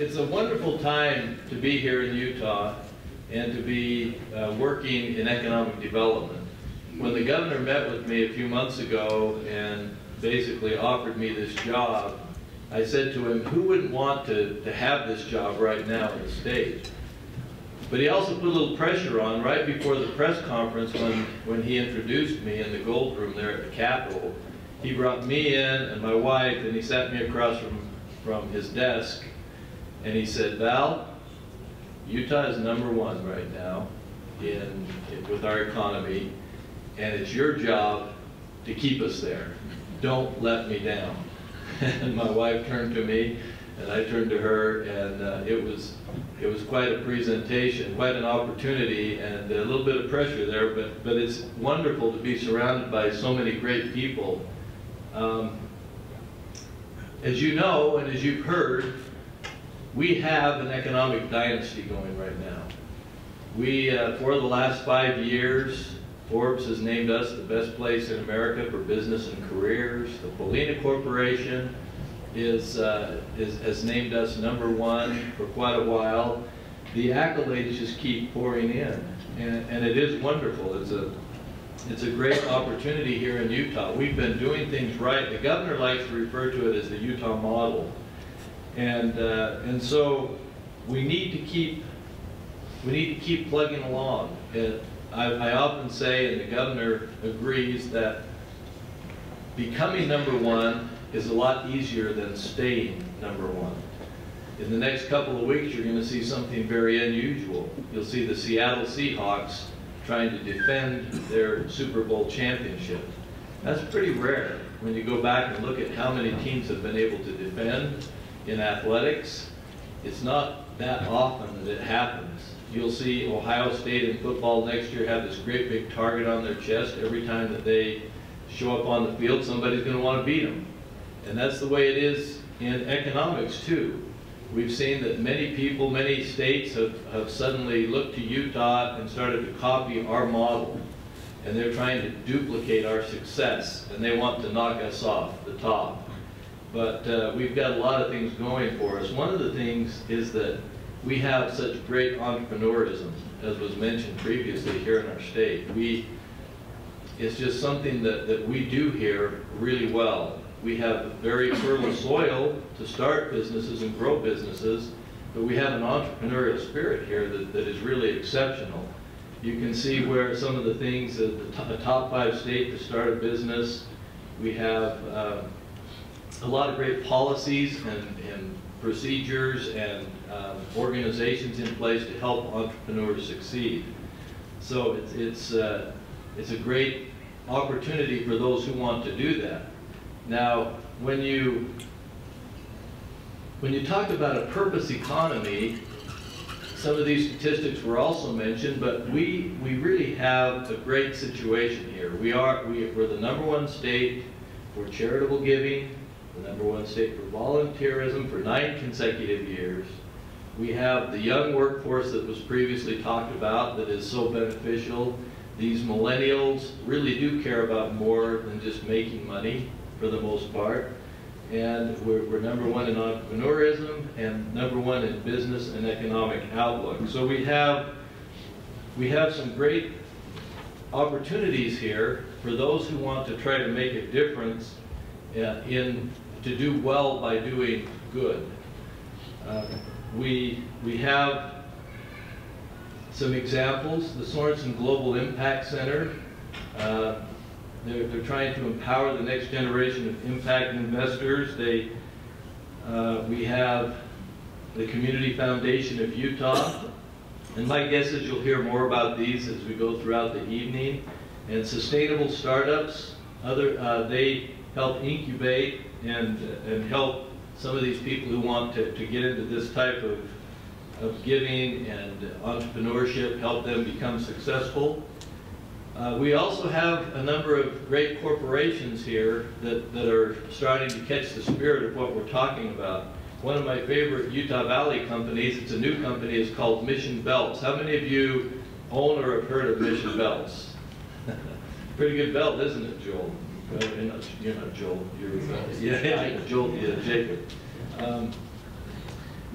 it's a wonderful time to be here in Utah and to be working in economic development. When the governor met with me a few months ago and basically offered me this job, I said to him, who wouldn't want to have this job right now in the state? But he also put a little pressure on right before the press conference when he introduced me in the Gold Room there at the Capitol. He brought me in and my wife, and he sat me across from his desk, and he said, Val, Utah is #1 right now with our economy, and it's your job to keep us there. Don't let me down. And my wife turned to me, and I turned to her, and it was quite a presentation, quite an opportunity, and a little bit of pressure there, but it's wonderful to be surrounded by so many great people. As you know, and as you've heard, we have an economic dynasty going right now. We, for the last 5 years, Forbes has named us the best place in America for business and careers. The Polina Corporation has named us #1 for quite a while. The accolades just keep pouring in, and it is wonderful. It's a great opportunity here in Utah. We've been doing things right. The governor likes to refer to it as the Utah model, and so we need to keep plugging along. I often say, and the governor agrees, that becoming #1 is a lot easier than staying #1. In the next couple of weeks, you're going to see something very unusual. You'll see the Seattle Seahawks trying to defend their Super Bowl championship. That's pretty rare when you go back and look at how many teams have been able to defend in athletics. It's not that often that it happens. You'll see Ohio State in football next year have this great big target on their chest. Every time that they show up on the field, somebody's going to want to beat them. And that's the way it is in economics too. We've seen that many people, many states have suddenly looked to Utah and started to copy our model. And they're trying to duplicate our success, and they want to knock us off the top. But we've got a lot of things going for us. One of the things is that we have such great entrepreneurism, as was mentioned previously here in our state. It's just something that we do here really well. We have very fertile soil to start businesses and grow businesses, but we have an entrepreneurial spirit here that is really exceptional. You can see where some of the things, the top 5 state to start a business. We have a lot of great policies and procedures and organizations in place to help entrepreneurs succeed. So it's a great opportunity for those who want to do that. Now, when you talk about a purpose economy, some of these statistics were also mentioned, but we really have a great situation here. We're the #1 state for charitable giving, the #1 state for volunteerism for 9 consecutive years. We have the young workforce that was previously talked about that is so beneficial. These millennials really do care about more than just making money for the most part. And we're #1 in entrepreneurism and #1 in business and economic outlook. So we have some great opportunities here for those who want to try to make a difference to do well by doing good. We have some examples. The Sorensen Global Impact Center. They're trying to empower the next generation of impact investors. We have the Community Foundation of Utah, and my guess is you'll hear more about these as we go throughout the evening. And Sustainable Startups, they help incubate and help some of these people who want to get into this type of giving and entrepreneurship, help them become successful. We also have a number of great corporations here that are starting to catch the spirit of what we're talking about. One of my favorite Utah Valley companies, it's a new company, is called Mission Belts. How many of you own or have heard of Mission Belts? Pretty good belt, isn't it, Joel? You're not Joel. You're Joel, Jacob.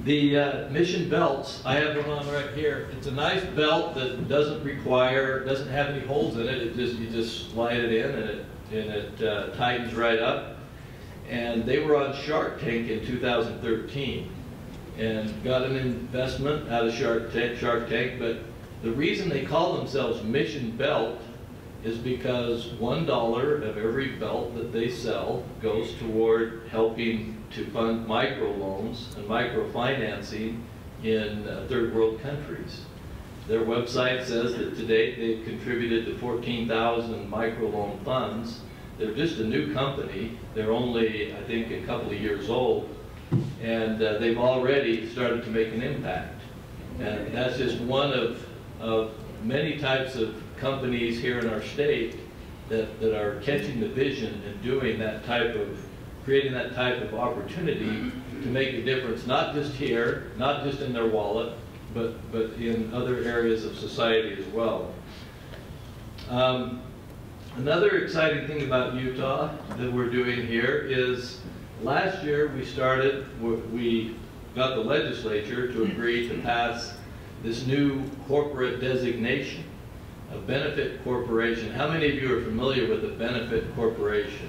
The mission belts, I have one on right here. It's a nice belt that doesn't have any holes in it. You just slide it in and it tightens right up. And they were on Shark Tank in 2013 and got an investment out of Shark Tank. But the reason they call themselves Mission Belt is because $1 of every belt that they sell goes toward helping to fund microloans and microfinancing in third world countries. Their website says that to date they've contributed to 14,000 microloan funds. They're just a new company. They're only, I think, a couple of years old, and they've already started to make an impact. And that's just one of many types of companies here in our state that are catching the vision and doing that type of, creating that type of opportunity to make a difference, not just here, not just in their wallet, but in other areas of society as well. Another exciting thing about Utah that we're doing here is last year we got the legislature to agree to pass this new corporate designation, a benefit corporation. How many of you are familiar with a benefit corporation?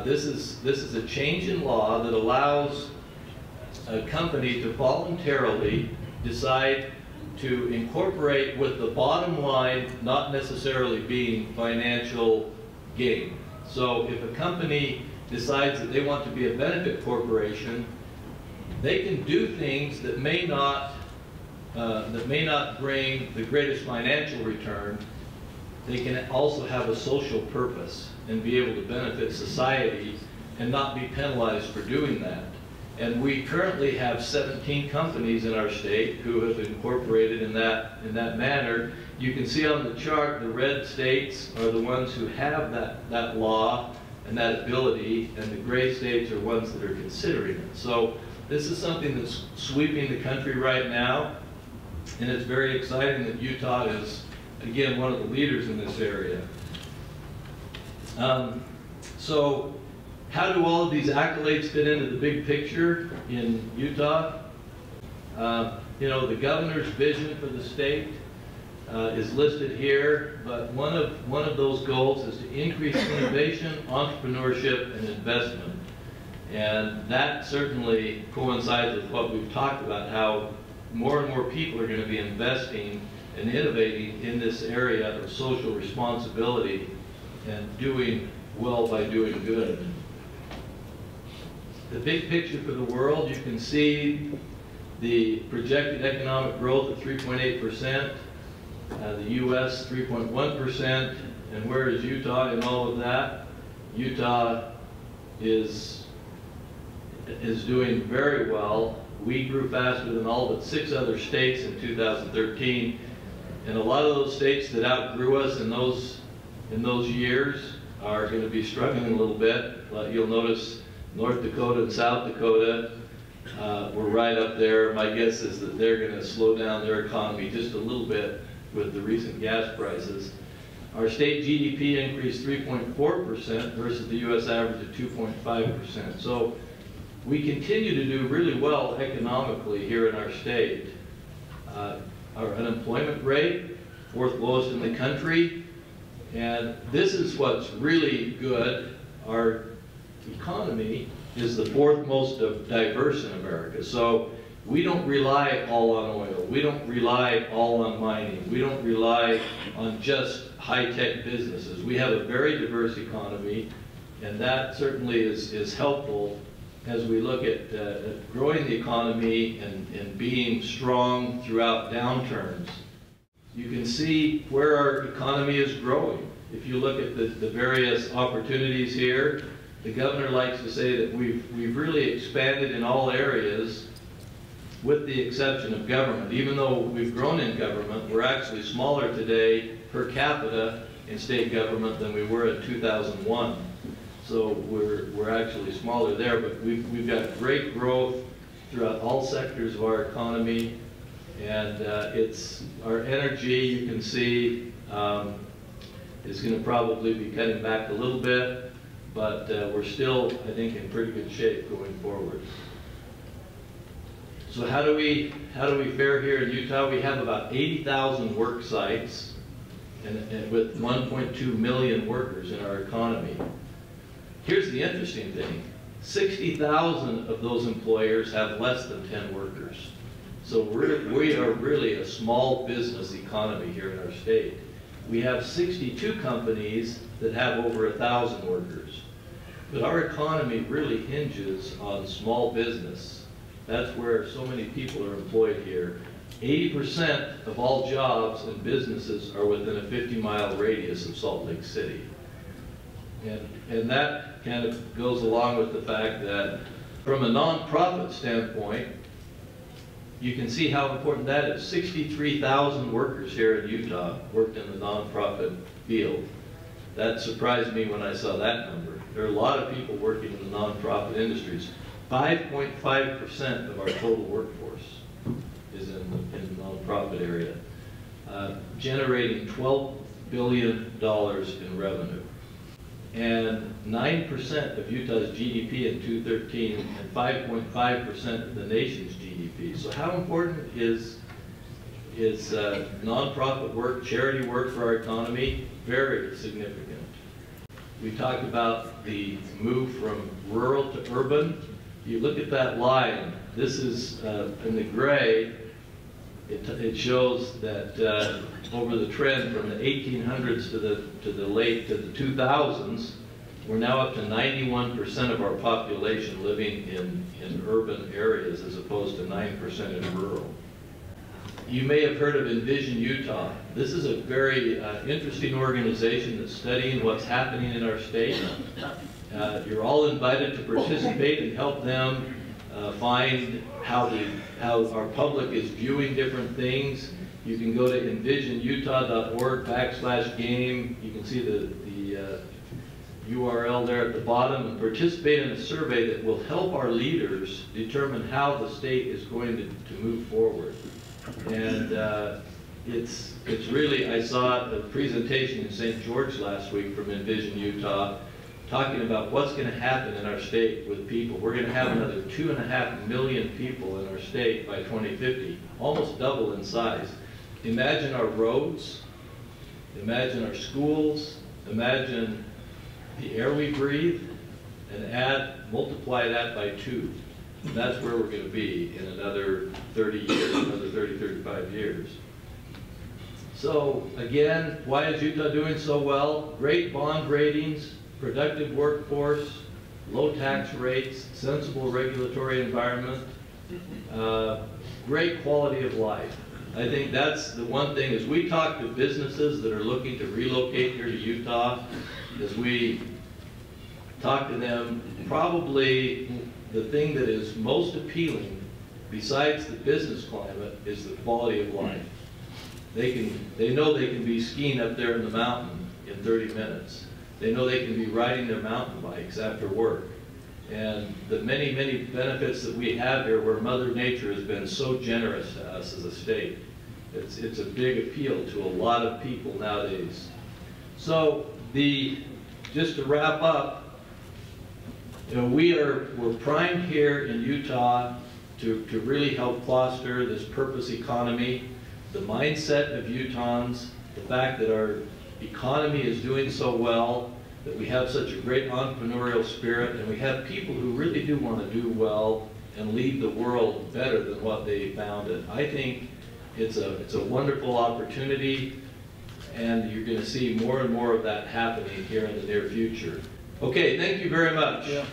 This is a change in law that allows a company to voluntarily decide to incorporate with the bottom line not necessarily being financial gain. So if a company decides that they want to be a benefit corporation, they can do things that may not bring the greatest financial return. They can also have a social purpose and be able to benefit society and not be penalized for doing that. And we currently have 17 companies in our state who have incorporated in that manner. You can see on the chart the red states are the ones who have that law and that ability, and the gray states are ones that are considering it. So this is something that's sweeping the country right now, and it's very exciting that Utah is, again, one of the leaders in this area. So how do all of these accolades fit into the big picture in Utah? You know, the governor's vision for the state is listed here, but one of those goals is to increase innovation, entrepreneurship, and investment. And that certainly coincides with what we've talked about, how more and more people are going to be investing and innovating in this area of social responsibility and doing well by doing good. The big picture for the world, you can see the projected economic growth of 3.8%, the U.S. 3.1%, and where is Utah in all of that? Utah is doing very well. We grew faster than all but 6 other states in 2013, and a lot of those states that outgrew us in those years are going to be struggling a little bit. You'll notice North Dakota and South Dakota were right up there. My guess is that they're going to slow down their economy just a little bit with the recent gas prices. Our state GDP increased 3.4% versus the U.S. average of 2.5%. So we continue to do really well economically here in our state. Our unemployment rate, 4th lowest in the country, and this is what's really good. Our economy is the 4th most diverse in America. So we don't rely all on oil. We don't rely all on mining. We don't rely on just high-tech businesses. We have a very diverse economy, and that certainly is helpful as we look at growing the economy and being strong throughout downturns. You can see where our economy is growing. If you look at the various opportunities here, the governor likes to say that we've really expanded in all areas with the exception of government. Even though we've grown in government, we're actually smaller today per capita in state government than we were in 2001. So we're actually smaller there, but we've got great growth throughout all sectors of our economy, and it's our energy, you can see, is going to probably be cutting back a little bit, but we're still, I think, in pretty good shape going forward. So how do we fare here in Utah? We have about 80,000 work sites and with 1.2 million workers in our economy. Here's the interesting thing. 60,000 of those employers have less than 10 workers. So we are really a small business economy here in our state. We have 62 companies that have over 1,000 workers. But our economy really hinges on small business. That's where so many people are employed here. 80% of all jobs and businesses are within a 50-mile radius of Salt Lake City. And that kind of goes along with the fact that from a nonprofit standpoint, you can see how important that is. 63,000 workers here in Utah worked in the nonprofit field. That surprised me when I saw that number. There are a lot of people working in the nonprofit industries. 5.5% of our total workforce is in the nonprofit area, generating $12 billion in revenue. And 9% of Utah's GDP in 2013 and 5.5% of the nation's GDP. So how important is nonprofit work, charity work for our economy? Very significant. We talked about the move from rural to urban. You look at that line. This is in the gray. It shows that over the trend from the 1800s to the 2000s, we're now up to 91% of our population living in urban areas as opposed to 9% in rural. You may have heard of Envision Utah. This is a very interesting organization that's studying what's happening in our state. You're all invited to participate and help them find how our public is viewing different things. You can go to envisionutah.org/game. You can see the URL there at the bottom and participate in a survey that will help our leaders determine how the state is going to move forward. And it's really, I saw a presentation in St. George last week from Envision Utah talking about what's going to happen in our state with people. We're going to have another 2.5 million people in our state by 2050, almost double in size. Imagine our roads, imagine our schools, imagine the air we breathe, and multiply that by 2. And that's where we're going to be in another 30 years, another 30, 35 years. So again, why is Utah doing so well? Great bond ratings, productive workforce, low tax rates, sensible regulatory environment, great quality of life. I think that's the one thing. As we talk to businesses that are looking to relocate here to Utah, as we talk to them, probably the thing that is most appealing, besides the business climate, is the quality of life. They know they can be skiing up there in the mountain in 30 minutes. They know they can be riding their mountain bikes after work. And the many, many benefits that we have here, where Mother Nature has been so generous to us as a state. It's a big appeal to a lot of people nowadays. So just to wrap up, we're primed here in Utah to really help foster this purpose economy, the mindset of Utahns, the fact that our economy is doing so well, that we have such a great entrepreneurial spirit, and we have people who really do want to do well and leave the world better than what they found it. I think it's a wonderful opportunity, and you're going to see more and more of that happening here in the near future. Okay, thank you very much. Yeah.